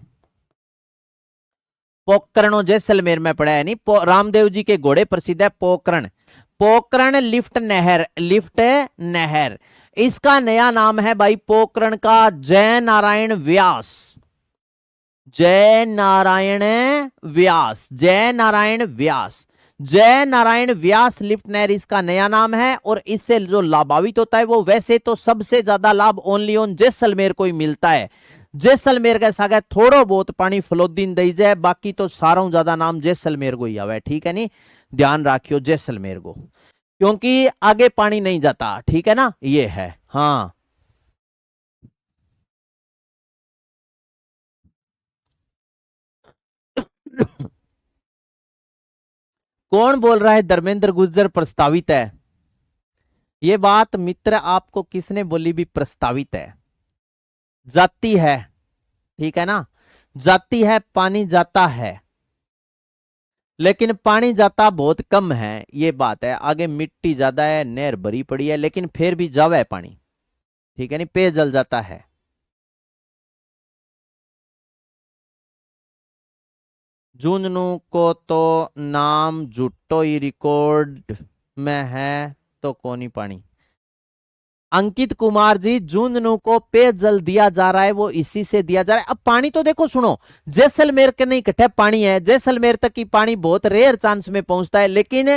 पोकरण जैसलमेर में पड़ा है, नहीं, रामदेव जी के घोड़े प्रसिद्ध है पोकरण, पोकरण लिफ्ट नहर, लिफ्ट नहर। इसका नया नाम है भाई पोकरण का जय नारायण व्यास, जय नारायण व्यास, जय नारायण व्यास। जय नारायण व्यास लिफ्ट नहर इसका नया नाम है, और इससे जो लाभान्वित होता है वो वैसे तो सबसे ज्यादा लाभ ओनली ऑन जैसलमेर को ही मिलता है। जैसलमेर का सागा थोड़ो बहुत पानी फलोदीन दई जाए, बाकी तो सारा ज्यादा नाम जैसलमेर को ही आवे, ठीक है नी, ध्यान रखियो जैसलमेर को, क्योंकि आगे पानी नहीं जाता, ठीक है ना, ये है। हाँ कौन बोल रहा है धर्मेंद्र गुर्जर प्रस्तावित है? ये बात मित्र आपको किसने बोली भी प्रस्तावित है? जाती है, ठीक है ना, जाती है, पानी जाता है, लेकिन पानी जाता बहुत कम है, ये बात है। आगे मिट्टी ज्यादा है, नहर भरी पड़ी है, लेकिन फिर भी जावे पानी, ठीक है नहीं, पेयजल जाता है। झुंझुनू को तो नाम झूठो ही रिकॉर्ड में है, तो कौन ही पानी। अंकित कुमार जी, झुंझुनू को पेयजल दिया जा रहा है, वो इसी से दिया जा रहा है। अब पानी तो देखो सुनो, जैसलमेर के नहीं इकट्ठे पानी है, जैसलमेर तक की पानी बहुत रेयर चांस में पहुंचता है, लेकिन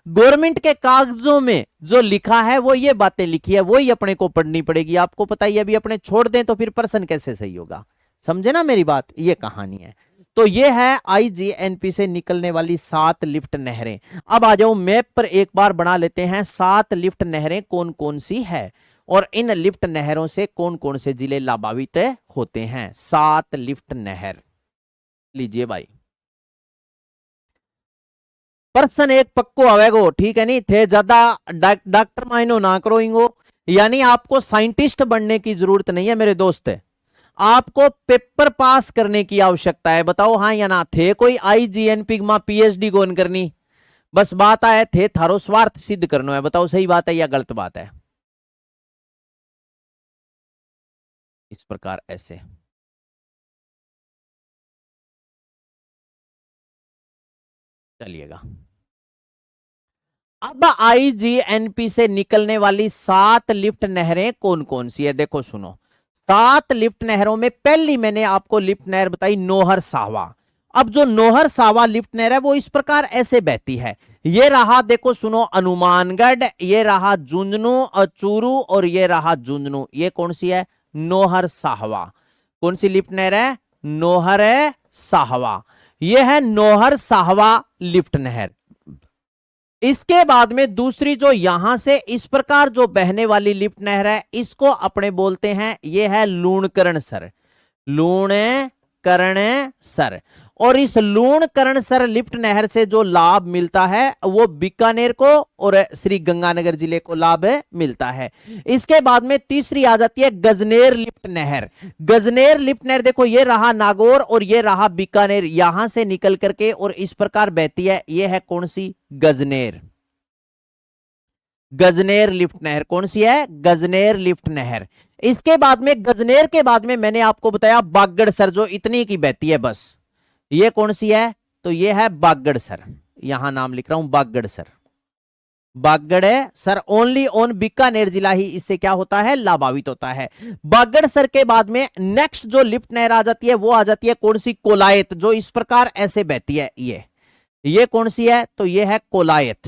गवर्नमेंट के कागजों में जो लिखा है वो ये बातें लिखी है, वही अपने को पढ़नी पड़ेगी। आपको पता ही अभी अपने छोड़ दें तो फिर पर्सन कैसे सही होगा, समझे ना मेरी बात, ये कहानी है। तो ये है आईजीएनपी से निकलने वाली 7 लिफ्ट नहरें। अब आ जाओ मैप पर एक बार बना लेते हैं, 7 लिफ्ट नहरें कौन कौन सी है, और इन लिफ्ट नहरों से कौन कौन से जिले लाभान्वित होते हैं। 7 लिफ्ट नहर लीजिए भाई, पर्सन एक पक्को आवेगो, ठीक है नहीं, थे ज्यादा डॉक्टर माइनो ना करो इंगो, यानी आपको साइंटिस्ट बनने की जरूरत नहीं है मेरे दोस्त, आपको पेपर पास करने की आवश्यकता है। बताओ हाँ या ना, थे कोई आईजीएनपी में पीएचडी कौन करनी, बस बात आए थे थारो स्वार्थ सिद्ध करना है। बताओ सही बात है या गलत बात है? इस प्रकार ऐसे चलिएगा। अब आईजीएनपी से निकलने वाली 7 लिफ्ट नहरें कौन कौन सी है, देखो सुनो। 7 लिफ्ट नहरों में पहली मैंने आपको लिफ्ट नहर बताई नौहर साहवा। अब जो नौहर साहवा लिफ्ट नहर है वो इस प्रकार ऐसे बहती है, ये रहा देखो सुनो हनुमानगढ़, ये रहा झुंझुनू और चूरू, और ये रहा झुंझुनू, ये कौन सी है? नौहर साहवा। कौन सी लिफ्ट नहर है? नौहर साहवा, ये है नौहर साहवा लिफ्ट नहर। इसके बाद में दूसरी जो यहां से इस प्रकार जो बहने वाली लिफ्ट नहर है, इसको अपने बोलते हैं, ये है लूणकरण सर, लूणकरण सर। और इस लूणकरण सर लिफ्ट नहर से जो लाभ मिलता है वो बीकानेर को और श्री गंगानगर जिले को लाभ मिलता है। इसके बाद में तीसरी आ जाती है गजनेर लिफ्ट नहर। गजनेर लिफ्ट नहर देखो, ये रहा नागौर और ये रहा बीकानेर, यहां से निकल करके और इस प्रकार बहती है, ये है कौन सी? गजनेर। गजनेर लिफ्ट नहर कौन सी है? गजनेर लिफ्ट नहर। इसके बाद में गजनेर के बाद में मैंने आपको बताया बागड़सर, जो इतनी की बहती है बस, ये कौन सी है? तो ये है बागड़सर, यहां नाम लिख रहा हूं बागड़सर। बागड़सर ओनली ऑन बीकानेर जिला ही इससे क्या होता है? लाभान्वित होता है। बागड़सर के बाद में नेक्स्ट जो लिफ्ट नहर आ जाती है वो आ जाती है कौन सी? कोलायत, जो इस प्रकार ऐसे बहती है, ये कौन सी है? तो ये है कोलायत,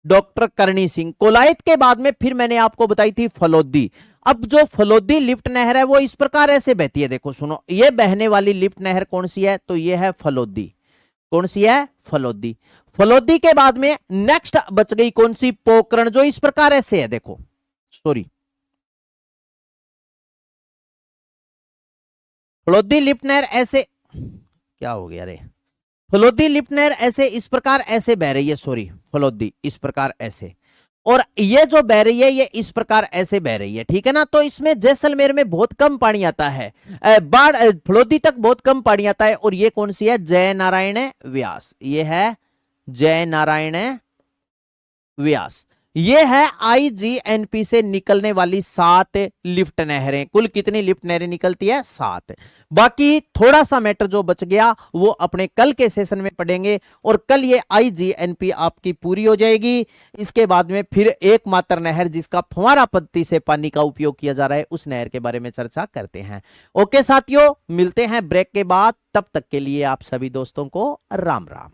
डॉक्टर करणी सिंह। कोलायत के बाद में फिर मैंने आपको बताई थी फलोदी। अब जो फलोदी लिफ्ट नहर है वो इस प्रकार ऐसे बहती है, देखो सुनो, ये बहने वाली लिफ्ट नहर कौन सी है? तो ये है फलोदी। कौन सी है? फलोदी। फलोदी के बाद में नेक्स्ट बच गई कौन सी? पोकरण, जो इस प्रकार ऐसे है, देखो सॉरी, फलोदी लिफ्ट नहर ऐसे, क्या हो गया रे, फलोदी लिफ्ट नहर ऐसे इस प्रकार ऐसे बह रही है, सॉरी, फलोदी इस प्रकार ऐसे, और ये जो बह रही है ये इस प्रकार ऐसे बह रही है, ठीक है ना। तो इसमें जैसलमेर में बहुत कम पानी आता है, बाढ़ फलोदी तक बहुत कम पानी आता है। और ये कौन सी है? जय नारायण व्यास, ये है जय नारायण व्यास। ये है आईजीएनपी से निकलने वाली 7 लिफ्ट नहरें। कुल कितनी लिफ्ट नहरें निकलती है? 7। बाकी थोड़ा सा मैटर जो बच गया वो अपने कल के सेशन में पढ़ेंगे, और कल ये आईजीएनपी आपकी पूरी हो जाएगी। इसके बाद में फिर एकमात्र नहर जिसका फुहारा पद्धति से पानी का उपयोग किया जा रहा है, उस नहर के बारे में चर्चा करते हैं। ओके साथियों, मिलते हैं ब्रेक के बाद, तब तक के लिए आप सभी दोस्तों को राम राम।